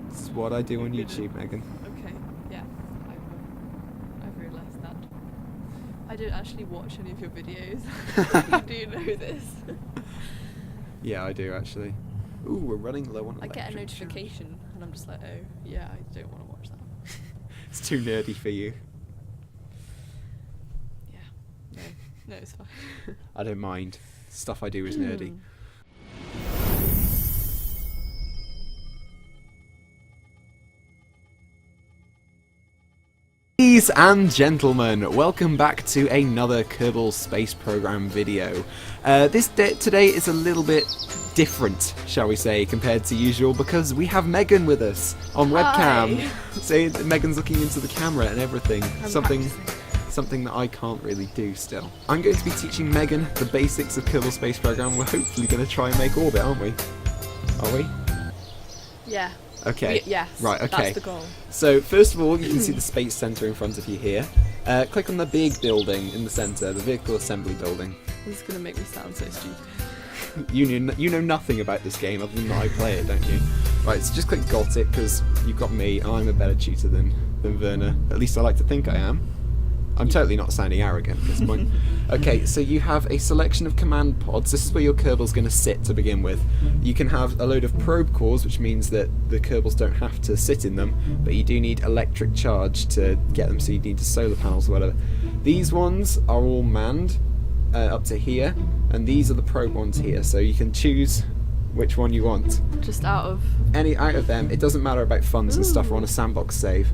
It's what I do on YouTube, Megan. Okay, yeah, I've realised that. I don't actually watch any of your videos. You do know this. Yeah, I do actually. Ooh, we're running low on I get a electric notification and I'm just like, oh, yeah, I don't want to watch that. It's too nerdy for you. Yeah, no, it's fine. I don't mind. Stuff I do is nerdy. Ladies and gentlemen, welcome back to another Kerbal Space Program video. Today is a little bit different, shall we say, compared to usual, because we have Megan with us on webcam. Hi. So Megan's looking into the camera and everything. I'm Something that I can't really do still. I'm going to be teaching Megan the basics of Kerbal Space Program. We're hopefully going to try and make orbit, aren't we? Are we? Yeah. Okay. Yes. Right, okay. That's the goal. So, first of all, you can see the Space Centre in front of you here. Click on the big building in the centre, the Vehicle Assembly Building. This is going to make me sound so stupid. You know nothing about this game other than that I play it, don't you? Right, so just click Got It, because you've got me, and I'm a better tutor than Werner. At least I like to think I am. I'm totally not sounding arrogant at this point. Okay, so you have a selection of command pods. This is where your Kerbal's going to sit to begin with. You can have a load of probe cores, which means that the Kerbals don't have to sit in them, but you do need electric charge to get them, so you need the solar panels or whatever. These ones are all manned up to here, and these are the probe ones here, so you can choose which one you want. Just out of them. It doesn't matter about funds and stuff. We're on a sandbox save.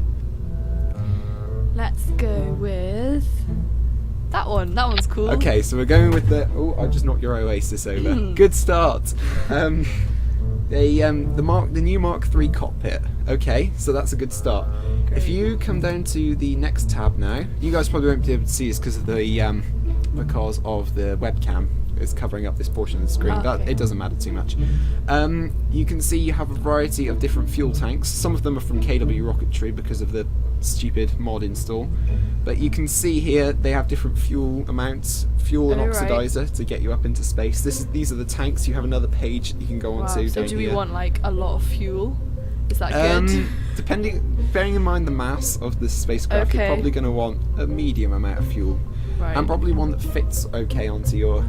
Let's go with that one. That one's cool. Okay, so we're going with the... Oh, I just knocked your Oasis over. Good start. The new Mark III cockpit. Okay, so that's a good start. Great. If you come down to the next tab now, you guys probably won't be able to see this because of the webcam is covering up this portion of the screen. Okay. It doesn't matter too much. You can see you have a variety of different fuel tanks. Some of them are from KW Rocketry because of the stupid mod install, but you can see here they have different fuel amounts, fuel and oxidizer to get you up into space. These are the tanks. You have another page that you can go on to. So do we want like a lot of fuel? Is that good? Bearing in mind the mass of the spacecraft, Okay. you're probably going to want a medium amount of fuel, Right. and probably one that fits okay onto your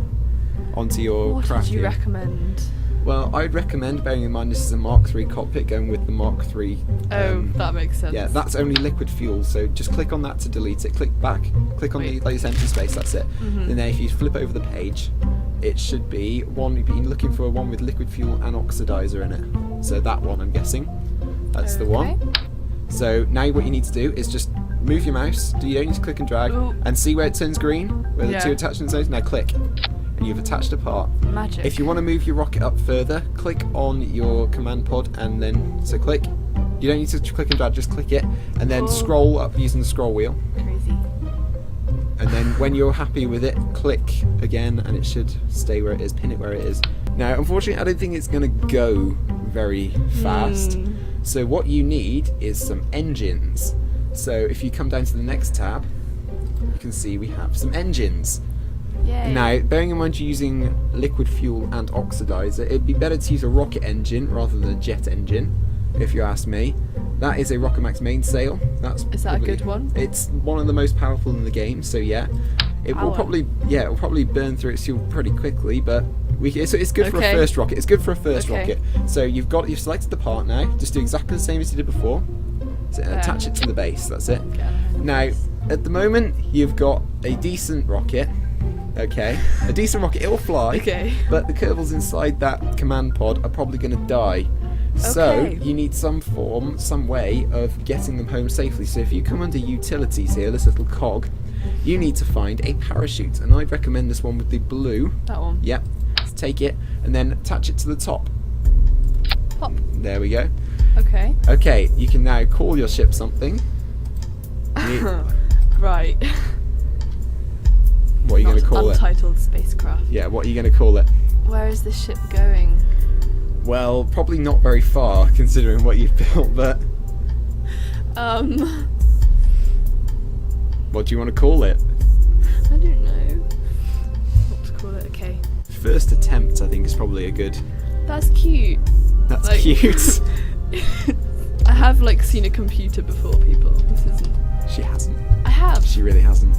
What craft would you here. recommend? Well, I'd recommend, bearing in mind this is a Mark III cockpit, going with the Mark III. That makes sense. Yeah, that's only liquid fuel, so just click on that to delete it. Click back, click on the latest empty space, that's it. And then if you flip over the page, it should be one, you've been looking for one with liquid fuel and oxidizer in it. So that one, I'm guessing. That's the one. So now what you need to do is just move your mouse, you don't need to click and drag, and see where it turns green, where the two attachments are. Now click. And you've attached a part. Magic. If you want to move your rocket up further, click on your command pod and then, so click. You don't need to click and drag, just click it, and then scroll up using the scroll wheel. Crazy. And then when you're happy with it, click again and it should stay where it is, pin it where it is. Now, unfortunately, I don't think it's going to go very fast. So what you need is some engines. So if you come down to the next tab, you can see we have some engines. Yay. Now, bearing in mind you're using liquid fuel and oxidizer, it'd be better to use a rocket engine rather than a jet engine, if you ask me. That is a Rocket Max mainsail. Is that a good one? It's one of the most powerful in the game, so yeah. It will probably burn through its fuel pretty quickly, but it's good for a first rocket. It's good for a first rocket. So you've selected the part now. Just do exactly the same as you did before. So attach it to the base. That's it. Now, at the moment, you've got a decent rocket. Okay, a decent rocket. It will fly. Okay. But the Kerbals inside that command pod are probably going to die. So you need some way of getting them home safely. So if you come under utilities here, this little cog, you need to find a parachute, and I'd recommend this one with the blue. That one. Yep. So take it and then attach it to the top. Pop. There we go. Okay. Okay, you can now call your ship something. Right. What are you going to call it? Untitled spacecraft. Yeah, what are you going to call it? Where is this ship going? Well, probably not very far, considering what you've built, but... What do you want to call it? I don't know what to call it. Okay. First attempt, I think, is probably a good... That's cute. That's cute. I have like seen a computer before, people. This isn't. She hasn't. I have. She really hasn't.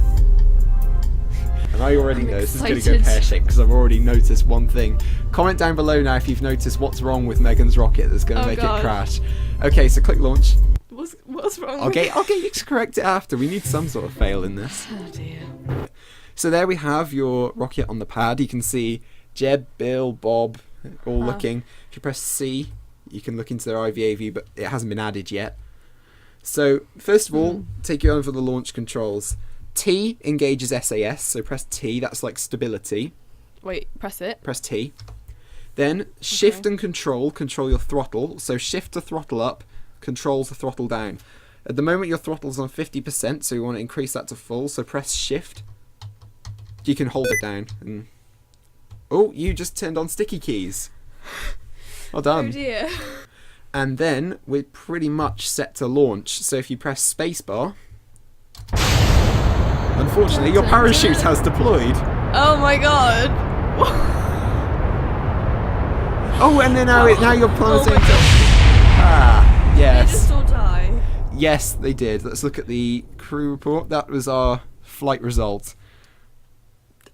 And I already know this is going to go excited. pear-shaped because I've already noticed one thing. Comment down below now if you've noticed what's wrong with Megan's rocket that's going to make God. it crash. Okay, so click launch. What's wrong? I'll get you to correct it after. We need some sort of fail in this. Oh dear. So there we have your rocket on the pad. You can see Jeb, Bill, Bob all looking. If you press C, you can look into their IVAV, but it hasn't been added yet. So first of all, take you over the launch controls. T engages SAS, so press T, that's like stability. Wait, press it. Press T. Then shift and control your throttle. So shift to throttle up, controls the throttle down. At the moment your throttle's on 50%, so you want to increase that to full, so press shift. You can hold it down. And oh, you just turned on sticky keys. Well done. Oh dear. And then we're pretty much set to launch. So if you press spacebar, unfortunately your parachute has deployed. Oh my god. Oh, and then now you're plummeting. Oh my god. Ah, They yes. just all die. Yes, they did. Let's look at the crew report. That was our flight result.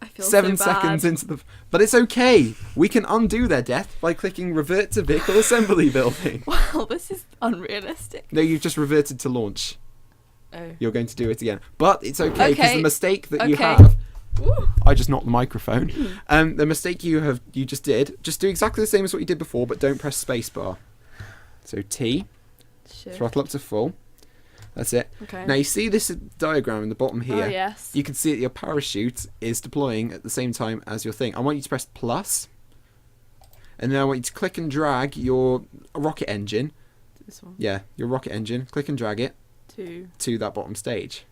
I feel 7 so bad. seconds into the... But it's okay. We can undo their death by clicking revert to vehicle assembly building. Wow, this is unrealistic. No, you've just reverted to launch. Oh. You're going to do it again. But it's okay, because Okay. the mistake that you Okay. have... Woo. I just knocked the microphone. The mistake you just did, just do exactly the same as what you did before, but don't press spacebar. So T, Shit. throttle up to full. That's it. Okay. Now you see this diagram in the bottom here. Oh yes. You can see that your parachute is deploying at the same time as your thing. I want you to press plus, and then I want you to click and drag your rocket engine. This one. Yeah, your rocket engine. Click and drag it 2. to that bottom stage.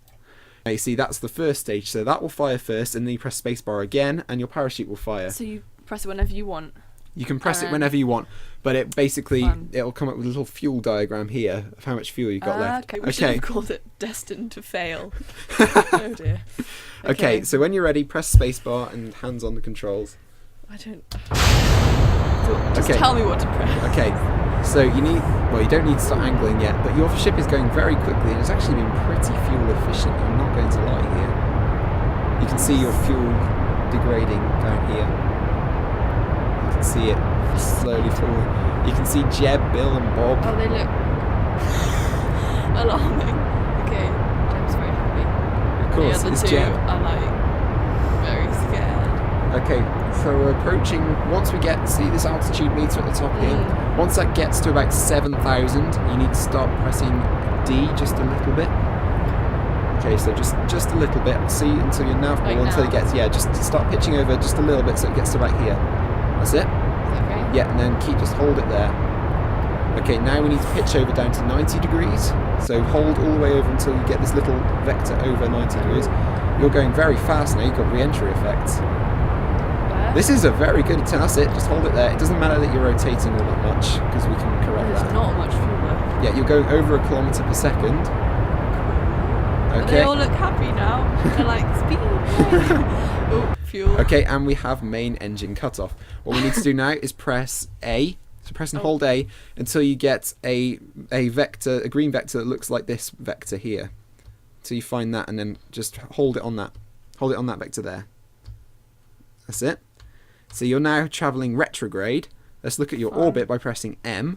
Now you see that's the first stage, so that will fire first, and then you press spacebar again, and your parachute will fire. So you press it whenever you want. You can press it Alright. whenever you want, but it basically Fun. it'll come up with a little fuel diagram here of how much fuel you've got left. Okay. We should have called it destined to fail. Oh dear. Okay, so when you're ready, press spacebar and hands on the controls. I don't. Just Okay. tell me what to press. Okay, so you don't need to start angling yet, but your ship is going very quickly and it's actually been pretty fuel efficient. I'm not going to lie here. You can see your fuel degrading down here. You can see it slowly falling. You can see Jeb, Bill, and Bob. Oh, they look alarming. Okay, Jeb's very happy. Of course, the other it's two Jeb. are like very scared. Okay, so we're approaching, once we get, see this altitude meter at the top here? Once that gets to about 7,000, you need to start pressing D just a little bit. Okay, so just a little bit. See, until your nav Like ball, until now? it gets, just start pitching over just a little bit so it gets to about here. That's it. Okay. Yeah, and then just hold it there. Okay, now we need to pitch over down to 90 degrees. So hold all the way over until you get this little vector over 90 degrees. You're going very fast now, you've got re-entry effects. Where? This is a very good attempt. That's it, just hold it there. It doesn't matter that you're rotating all that much, because we can correct There's that. not much fuel left. Yeah, you're going over 1 kilometre per second. But they Okay. all look happy now. They're like, speed. Oh, fuel. Okay, and we have main engine cutoff. What we need to do now is press A. So press and hold A until you get a vector, a green vector that looks like this vector here. So you find that and then just hold it on that. Hold it on that vector there. That's it. So you're now travelling retrograde. Let's look at your orbit by pressing M.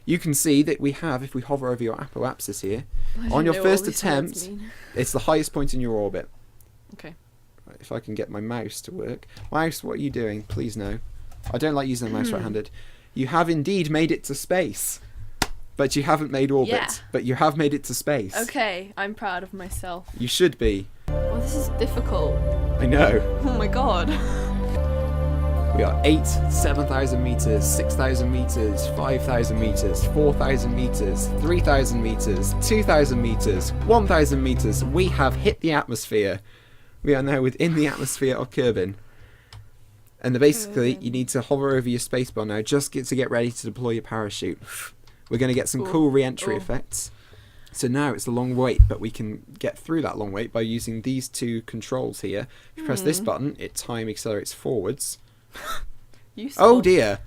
You can see that we have, if we hover over your apoapsis here, I on don't your know first what all these words attempt, mean. it's the highest point in your orbit. Okay. Right, if I can get my mouse to work. Mouse, what are you doing? Please no. I don't like using the mouse right-handed. You have indeed made it to space. But you haven't made orbit. Yeah. But you have made it to space. Okay, I'm proud of myself. You should be. Well, this is difficult. I know. Oh my god. We are 7,000 meters, 6,000 meters, 5,000 meters, 4,000 meters, 3,000 meters, 2,000 meters, 1,000 meters. We have hit the atmosphere. We are now within the atmosphere of Kerbal. And basically, you need to hover over your spacebar now just to get ready to deploy your parachute. We're going to get some cool re-entry effects. So now it's a long wait, but we can get through that long wait by using these two controls here. If you press this button, time accelerates forwards. Useful. Oh dear.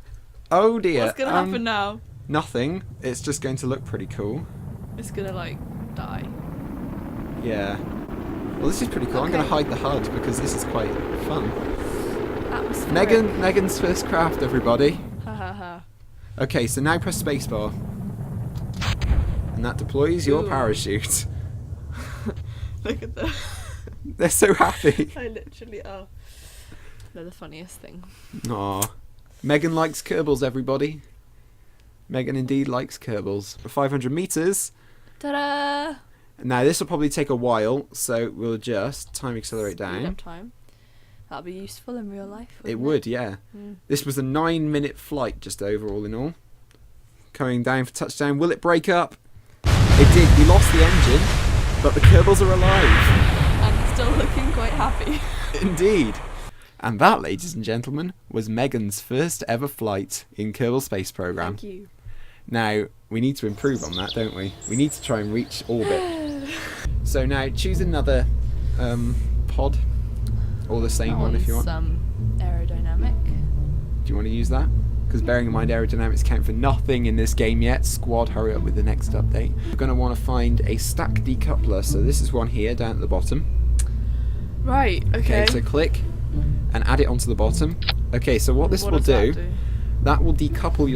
Oh dear. What's gonna happen now? nothing. It's just going to look pretty cool. It's gonna like die. Yeah. Well, this is pretty cool. I'm going to hide the HUD because this is quite fun. Atmospheric. Megan's first craft, everybody. Ha ha ha. Okay, so now press spacebar. And that deploys your Ooh. parachute. Look at that. They're so happy. I literally are. They're the funniest thing. Aw. Megan likes Kerbals, everybody. Megan indeed likes Kerbals. For 500 meters. Ta-da! Now this will probably take a while, so we'll just time accelerate Speed down. up time. That'll be useful in real life. It wouldn't would, yeah. Mm. This was a 9-minute flight, just over all in all. Coming down for touchdown. Will it break up? It did. We lost the engine, but the Kerbals are alive. And still looking quite happy. Indeed. And that, ladies and gentlemen, was Megan's first ever flight in Kerbal Space Program. Thank you. Now, we need to improve on that, don't we? We need to try and reach orbit. So now, choose another pod, or the same one if you want. Aerodynamic. Do you want to use that? Because bearing in mind aerodynamics count for nothing in this game yet. Squad, hurry up with the next update. We're going to want to find a stack decoupler. So this is one here down at the bottom. Right, okay. So click and add it onto the bottom. Okay, so what this will does that do, that will decouple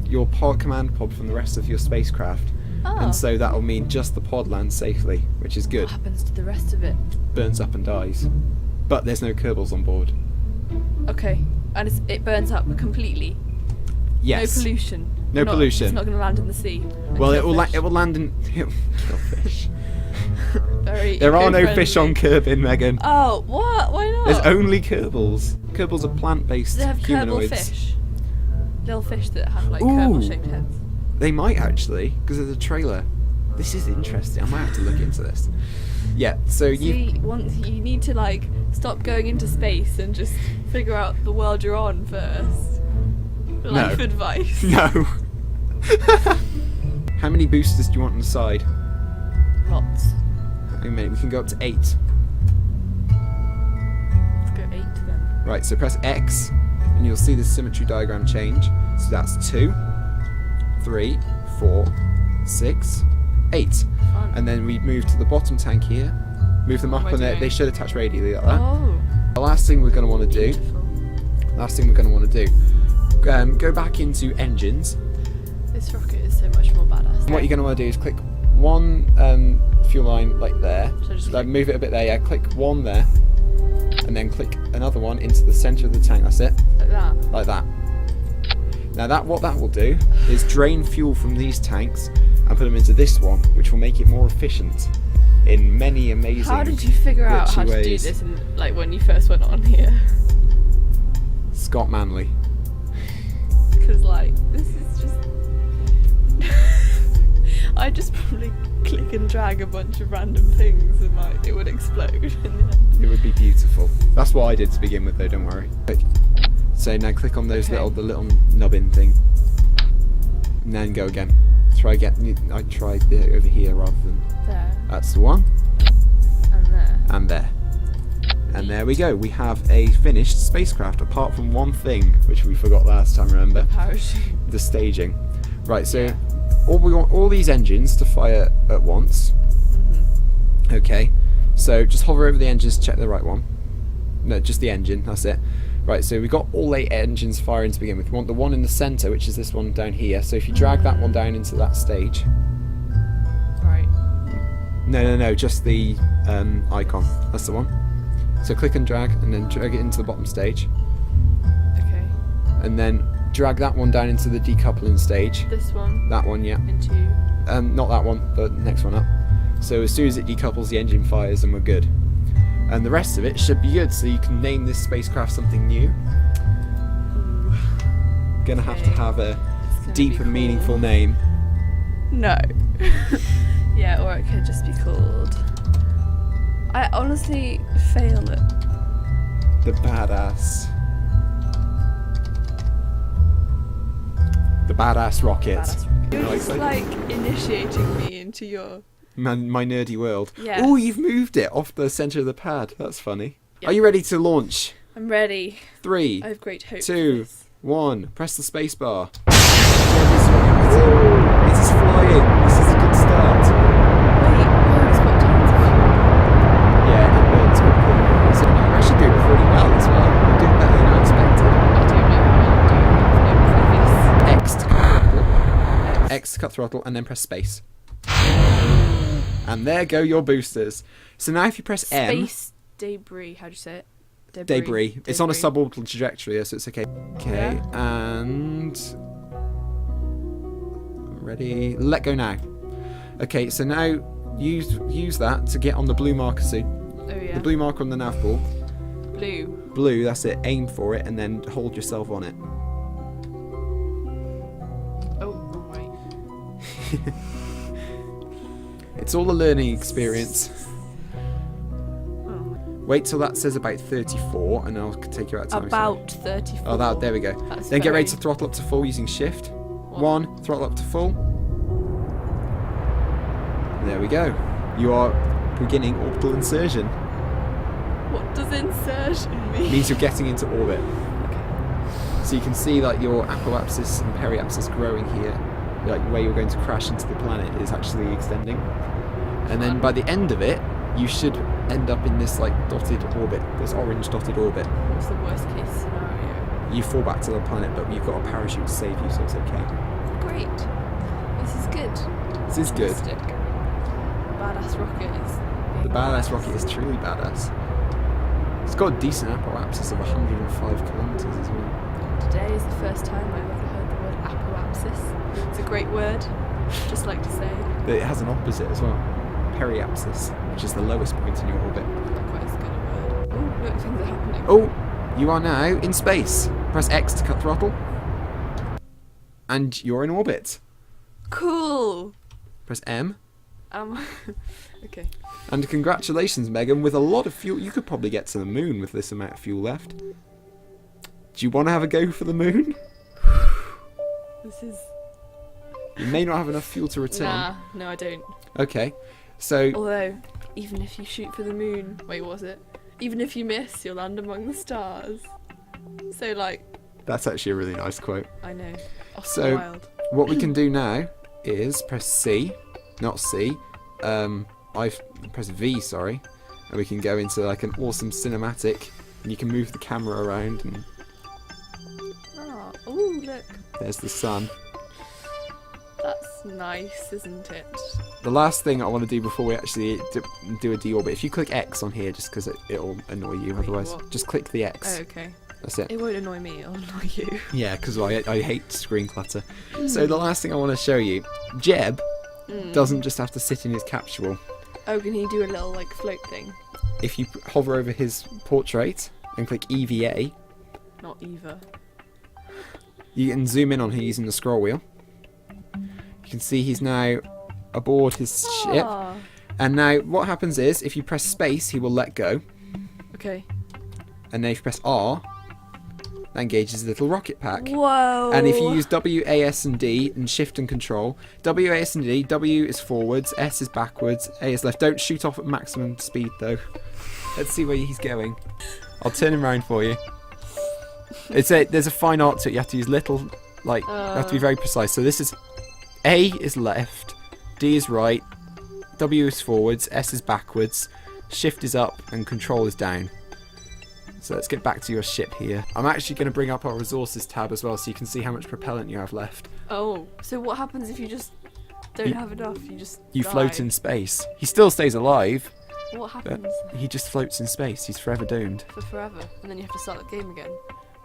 your pod command pod from the rest of your spacecraft. Oh. And so that will mean just the pod lands safely, which is good. What happens to the rest of it? Burns up and dies. But there's no Kerbals on board. Okay. And it burns up completely. Yes. No pollution. No pollution. It's not going to land in the sea. and Well, kill fish. it will land in... It'll kill fish. Very There are no eco-friendly. fish on Kerbin, Megan. Oh, what? Why not? There's only Kerbals. Kerbals are plant-based Do they have Kerbal humanoids. fish? Little fish that have like Ooh. Kerbal-shaped heads. They might actually, because of the trailer. This is interesting. I might have to look into this. Yeah, so you... See, once you need to like stop going into space and just figure out the world you're on first. Life advice. No. How many boosters do you want on the side? Lots. Wait a minute, we can go up to 8. Let's go 8 then. Right, so press X, and you'll see the symmetry diagram change. So that's 2, 3, 4, 6, 8. Fun. And then we move to the bottom tank here. Move them What up, am I and they doing? should attach radially like that. Oh. The last thing we're going to want to do. Beautiful. Last thing we're going to want to do. Go back into engines. This rocket is so much more badass. And what you're going to want to do is click one fuel line like there. So just So click- move it a bit there. Yeah, click one there, and then click another one into the centre of the tank. That's it. Like that. Like that. Now what that will do is drain fuel from these tanks and put them into this one, which will make it more efficient in many amazing. How did you figure out how glitchy to do ways. this like when you first went on here? Scott Manley. Because like this is just I just probably click and drag a bunch of random things and like it would explode in the end. It would be beautiful. That's what I did to begin with, though. Don't worry. Click. So now click on those Okay. the little nubbin thing, and then go again. Try again. I tried it over here rather than. There That's the one, and there. and there, and there we go. We have a finished spacecraft, apart from one thing which we forgot last time. Remember Parachute. the staging. Right. So Yeah. we want all these engines to fire at once. Mm-hmm. Okay, so just hover over the engines, check the right one. No, just the engine, that's it. Right, so we've got all 8 engines firing to begin with. We want the one in the centre, which is this one down here. So if you drag that one down into that stage. Right. No, just the icon. That's the one. So click and drag, and then drag it into the bottom stage. Okay. And then drag that one down into the decoupling stage. This one That one, yeah. into Not that one, but next one up. So as soon as it decouples, the engine fires and we're good. And the rest of it should be good, so you can name this spacecraft something new. Ooh. Gonna have to Okay. have a It's gonna deep be and cool. meaningful name. No. Yeah, or it could just be called. I honestly fail at. The Badass. The Badass Rocket. You're Like- just like initiating me into your. My nerdy world. Yeah. Oh, you've moved it off the centre of the pad. That's funny. Yeah. Are you ready to launch? I'm ready. 3, I have great hope. 2, For this. 1. Press the space bar. cut throttle, and then press space. And there go your boosters. So now if you press M... Space debris, how do you say it? Debris. It's on a suborbital trajectory, so it's okay. Okay, Yeah. and... Ready? Let go now. Okay, so now use that to get on the blue marker soon. Oh yeah. The blue marker on the nav ball. Blue. Blue, that's it. Aim for it and then hold yourself on it. Oh, wrong way. It's all a learning experience. Oh. Wait till that says about 34 and I'll take you out of time. About 34. Oh, there we go. That's Then get ready very- to throttle up to full using shift. What? 1, throttle up to full. There we go. You are beginning orbital insertion. What does insertion mean? It means you're getting into orbit. Okay. So you can see that your apoapsis and periapsis growing here, like where you're going to crash into the planet, is actually extending. And then by the end of it, you should end up in this like dotted orbit, this orange dotted orbit. What's the worst case scenario? You fall back to the planet, but you've got a parachute to save you, so it's okay. Great. This is good. This is good. Fantastic. Badass rocket is. The badass rocket is truly badass. It's got a decent apoapsis of 105 kilometers as well. Today is the first time I've ever heard the word apoapsis. It's a great word. Just like to say. But it has an opposite as well. Periapsis, which is the lowest point in your orbit. Not quite as good a word. Oh, look, things are happening. Oh, you are now in space. Press X to cut throttle. And you're in orbit. Cool. Press M. Okay. And congratulations, Megan, with a lot of fuel. You could probably get to the moon with this amount of fuel left. Do you want to have a go for the moon? This is. You may not have enough fuel to return. Nah, no, I don't. Okay, so Although, even if you shoot for the moon, wait, what was it? Even if you miss, you'll land among the stars. So, like, that's actually a really nice quote. I know. Oscar So- Wilde. What we can do now is press C, not C. I've pressed V, sorry, and we can go into like an awesome cinematic, and you can move the camera around, and Oh, ooh, look. there's the sun. That's nice, isn't it? The last thing I want to do before we actually do a deorbit, if you click X on here, just because it'll annoy you, Wait, otherwise, what? just click the X. Oh, okay. That's it. It won't annoy me, it'll annoy you. Yeah, because I hate screen clutter. So the last thing I want to show you, Jeb doesn't just have to sit in his capsule. Oh, can he do a little, like, float thing? If you hover over his portrait and click EVA, Not Eva. you can zoom in on him using the scroll wheel. You can see he's now aboard his ship. Ah, And now what happens is, if you press space, he will let go. okay. And then if you press R, that engages the little rocket pack. Whoa! And if you use W, A, S, and D, and Shift and Control, W, A, S, and D, W is forwards, S is backwards, A is left. Don't shoot off at maximum speed, though. Let's see where he's going. I'll turn him around for you. There's a fine art to it. You have to use little, like, you have to be very precise. So this is, A is left, D is right, W is forwards, S is backwards, Shift is up, and Control is down. So let's get back to your ship here. I'm actually going to bring up our resources tab as well, so you can see how much propellant you have left. Oh, so what happens if you just don't You- have enough? You just You die? float in space. He still stays alive, What but happens he just floats in space. He's forever doomed. for forever? And then you have to start the game again.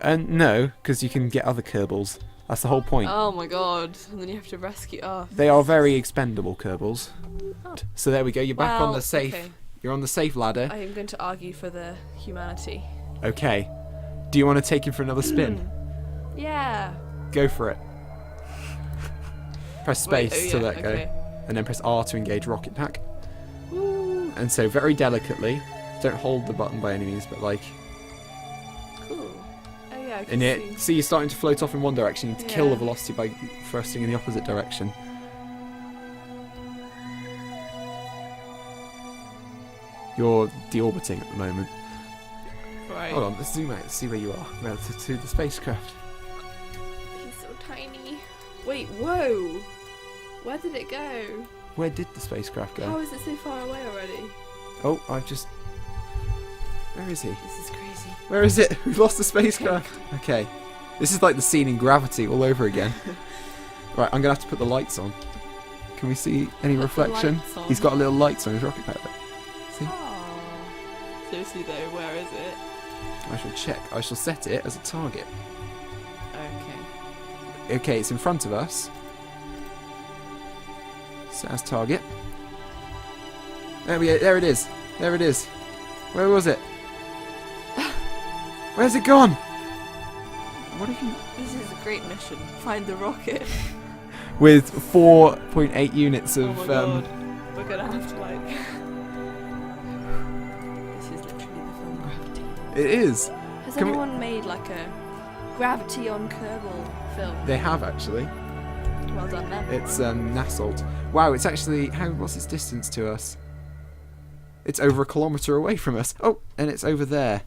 And no, because you can get other Kerbals. That's the whole point. Oh my god. And then you have to rescue Earth. They are very expendable Kerbals. Oh. So there we go. You're back on the Well, safe. okay. You're on the safe ladder. I am going to argue for the humanity. Okay. Do you want to take him for another spin? Yeah. Go for it. Press Wait, space oh to yeah, let go, okay. and then press R to engage rocket pack. Woo. And so very delicately, don't hold the button by any means, but like Cool. Oh yeah, I can in it, see. see you're starting to float off in one direction. You need to kill Yeah. the velocity by thrusting in the opposite direction. You're deorbiting at the moment. Right. Hold on, let's zoom out, see where you are relative to the spacecraft. He's so tiny. Wait, whoa. Where did it go? Where did the spacecraft go? How is it so far away already? Oh, I've just... Where is he? This is crazy. Where is it? We've lost the spacecraft. Okay. This is like the scene in Gravity all over again. Right, I'm gonna have to put the lights on. Can we see any Put the reflection? lights on. He's got a little lights on his rocket pilot. See? Oh. Seriously though, where is it? I shall check. I shall set it as a target. Okay. Okay, it's in front of us. Set as target. There we go. There it is. There it is. Where was it? Where's it gone? What have you... This is a great mission. Find the rocket. With 4.8 units Oh of... my god. We're gonna have to like... This is literally the film Gravity. It is. Has Can we- anyone made like a Gravity on Kerbal film? They have actually. Well done then. It's Nassault. Wow, it's actually... What's its distance to us? It's over 1 kilometre away from us. Oh, and it's over there.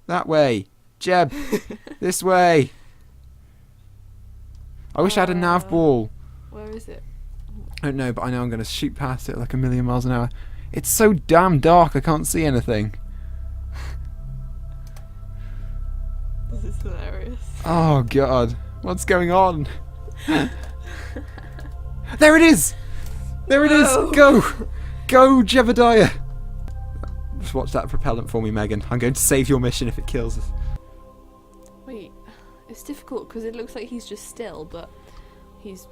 That way. Jeb, this way. I wish I had a nav ball. Where is it? I don't know, but I know I'm going to shoot past it like 1,000,000 miles an hour. It's so damn dark, I can't see anything. This is hilarious. Oh, God. What's going on? There it is! There it is! No. Go! Go, Jebediah! Just watch that propellant for me, Megan. I'm going to save your mission if it kills us. Wait, it's difficult because it looks like he's just still, but he's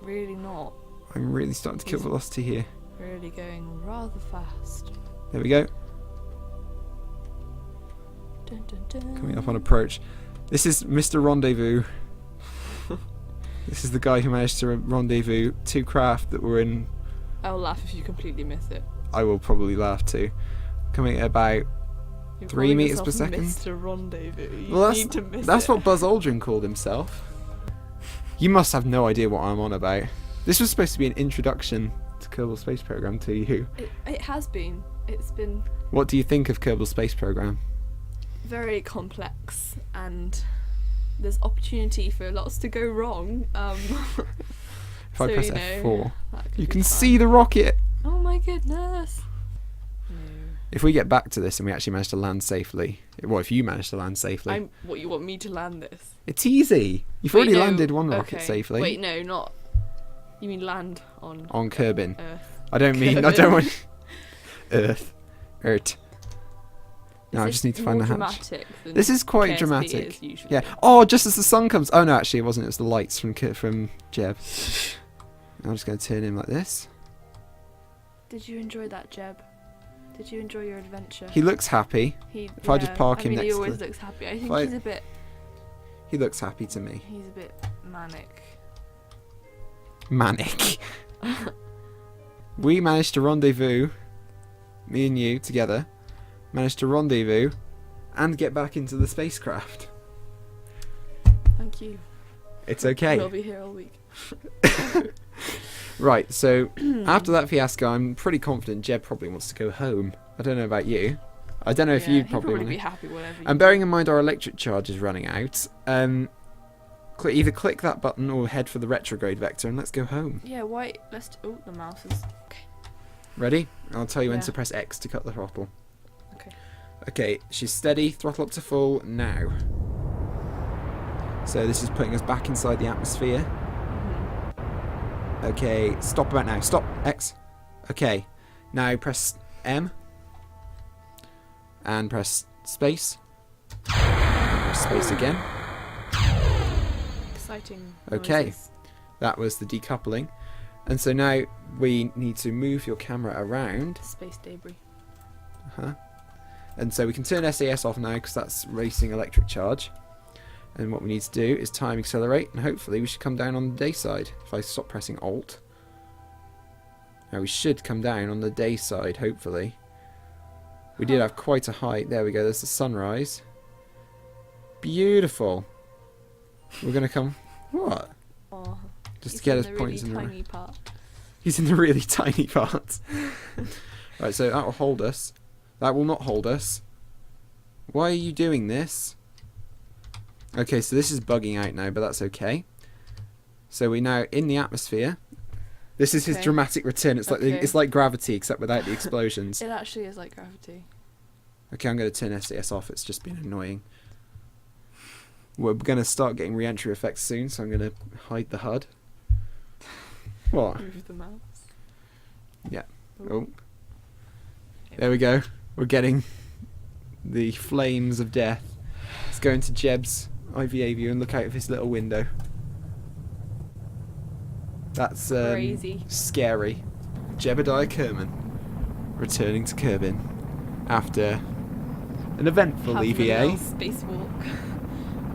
really not. I'm really starting to kill He's- velocity here. Really going rather fast. There we go. Dun, dun, dun. Coming up on approach. This is Mr. Rendezvous. This is the guy who managed to rendezvous 2 craft that were in... I'll laugh if you completely miss it. I will probably laugh too. Coming at about... You're 3 calling meters per yourself second? Mr. Rendezvous. You Well, need to miss that's it. what Buzz Aldrin called himself. You must have no idea what I'm on about. This was supposed to be an introduction to Kerbal Space Program to you. It has been. It's been What do you think of Kerbal Space Program? very complex and there's opportunity for lots to go wrong. If I press F4, that could you be can fun. see the rocket. Oh my goodness. No. If we get back to this and we actually manage to land safely, well, if you manage to land safely, What, you want me to land this? it's easy. You've Wait, already no, landed one rocket okay. safely Wait, no, not. You mean land on Kerbin. Earth? I don't mean. I Kerbin. don't want Earth. Earth. No, I Is just this need to find the more hatch. dramatic than This is quite KSP dramatic. is usually? Yeah. Oh, just as the sun comes. Oh no, actually, it wasn't. It was the lights from Jeb. I'm just going to turn him like this. Did you enjoy that, Jeb? Did you enjoy your adventure? He looks happy. If I just park him he next to always the- looks happy. I think I- he's a bit. He looks happy to me. He's a bit manic. Manic. We managed to rendezvous. Me and you together managed to rendezvous and get back into the spacecraft. Thank you. It's okay. We'll be here all week. Right, so after that fiasco, I'm pretty confident Jeb probably wants to go home. I don't know about you. I don't know if Yeah, you'd he'd probably want be to. happy whatever. And bearing in mind our electric charge is running out, either click that button or head for the retrograde vector and let's go home. Yeah, why? Oh, the mouse is. Okay. Ready? I'll tell you when Yeah. to press X to cut the throttle. Okay. Okay, she's steady, throttle up to full, now. So this is putting us back inside the atmosphere. Okay, stop about now. Stop, X. Okay, now press M. And press space. And press space again. Exciting. Okay. noises. That was the decoupling. And so now we need to move your camera around. Space debris. And so we can turn SAS off now because that's racing electric charge. And what we need to do is time accelerate, and hopefully we should come down on the day side. If I stop pressing Alt. Now we should come down on the day side, hopefully. We did have quite a height. There we go, there's the sunrise. Beautiful. We're going to come... What? Oh, Just to he's get in us the points really in the right. tiny part. He's in the really tiny part. Right, so that will hold us. That will not hold us. Why are you doing this? Okay, so this is bugging out now, but that's okay. So we're now in the atmosphere. This is his Okay. dramatic return. It's Okay. like Gravity, except without the explosions. It actually is like Gravity. Okay, I'm going to turn SAS off. It's just been annoying. We're going to start getting re-entry effects soon, so I'm going to hide the HUD. What? Move the mouse. Yeah. Oh. There we go. We're getting the flames of death. Let's go into Jeb's IVA view and look out of his little window. That's Crazy. Scary. Jebediah Kerman returning to Kerbin after an eventful Having a EVA. little spacewalk.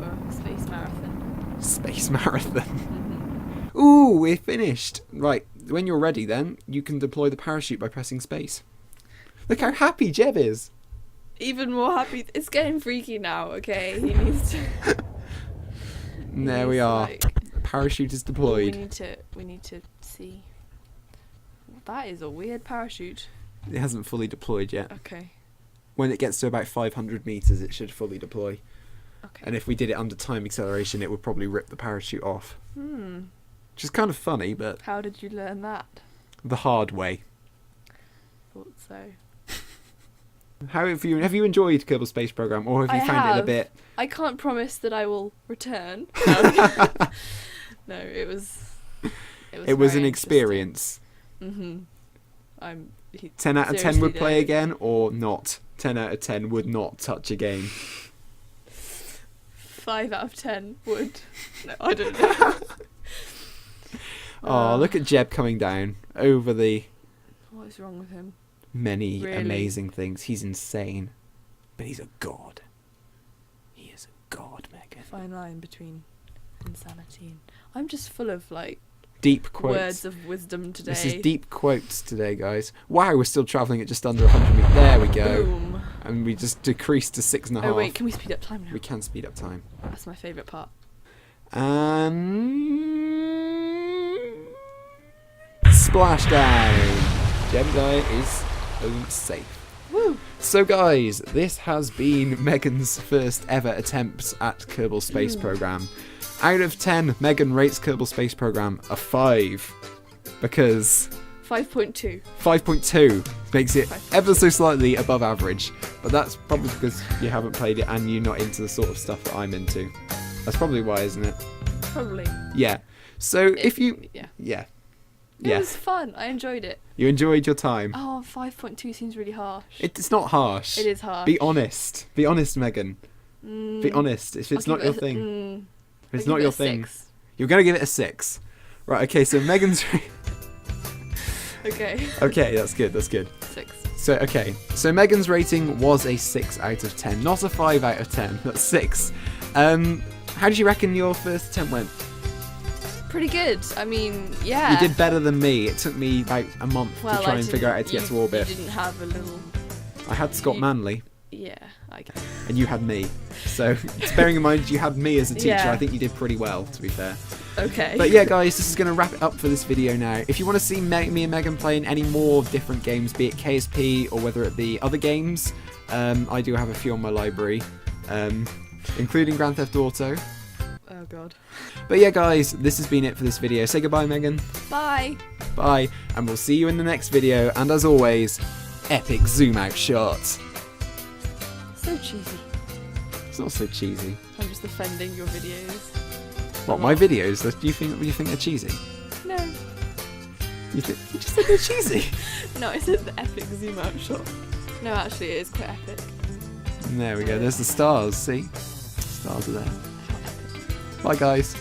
Or space marathon. Space marathon. Mhm. Ooh, we're finished. Right, when you're ready then, you can deploy the parachute by pressing space. Look how happy Jeb is. Even more happy. It's getting freaky now, okay? He needs to... And there we are. The parachute is deployed. We need to see. That is a weird parachute. It hasn't fully deployed yet. Okay. When it gets to about 500 meters, it should fully deploy. Okay. And if we did it under time acceleration, it would probably rip the parachute off. Hmm. Which is kind of funny, but How did you learn that? the hard way. Thought so. How have you enjoyed Kerbal Space Program, or have you found it a have. bit? I can't promise that I will return. No, it was. It was an experience. Mhm. 10 out of 10 seriously would play though, again, or not? 10 out of 10 would not touch again. 5 out of 10 would. No, I don't know. Oh, look at Jeb coming down over the What is wrong with him? many Really? amazing things. He's insane, but he's a god. He is a god, Megan. Fine line between insanity and. I'm just full of like Deep quotes. words of wisdom today. This is deep quotes today, guys. Wow, we're still travelling at just under 100 meters. There we go. Boom. And we just decreased to 6.5. Oh wait, can we speed up time now? We can speed up time. That's my favourite part. And splashdown. Jebediah is home safe. Woo! So guys, this has been Megan's first ever attempt at Kerbal Space Program. Out of 10, Megan rates Kerbal Space Program a 5 because 5.2. 5.2 makes it 5.2. ever so slightly above average, but that's probably because you haven't played it and you're not into the sort of stuff that I'm into. That's probably why, isn't it? Probably. Yeah. So if you... Yeah. Yeah. It Yeah. was fun. I enjoyed it. You enjoyed your time. Oh, 5.2 seems really harsh. It's not harsh. It is harsh. Be honest. Be honest, Megan. Mm, Be honest. If it's I'll not give your it thing. If it's I'll not give your it a thing. 6. You're going to give it a 6. Right, okay, so Megan's... Okay. Okay, that's good, that's good. 6. So, okay. So Megan's rating was a 6 out of 10. Not a 5 out of 10. That's 6. How did you reckon your first attempt went? Pretty good. I mean, yeah. You did better than me. It took me about a month to try and figure out how to get to orbit. You didn't have a little... I had Scott Manley, Yeah, I guess. and you had me. So, bearing in mind you had me as a teacher, Yeah. I think you did pretty well, to be fair. Okay. But yeah, guys, this is going to wrap it up for this video now. If you want to see me and Megan playing any more different games, be it KSP or whether it be other games, I do have a few on my library, including Grand Theft Auto. Oh, God. But yeah, guys, this has been it for this video. Say goodbye, Megan. Bye. Bye, and we'll see you in the next video. And as always, epic zoom out shots. So cheesy. It's not so cheesy. I'm just offending your videos. What, my videos? Do you think they're cheesy? No. You just said they're cheesy. No, I said the epic zoom out shot. No, actually, it is quite epic. And there we go. There's the stars. See, stars are there. How epic. Bye, guys.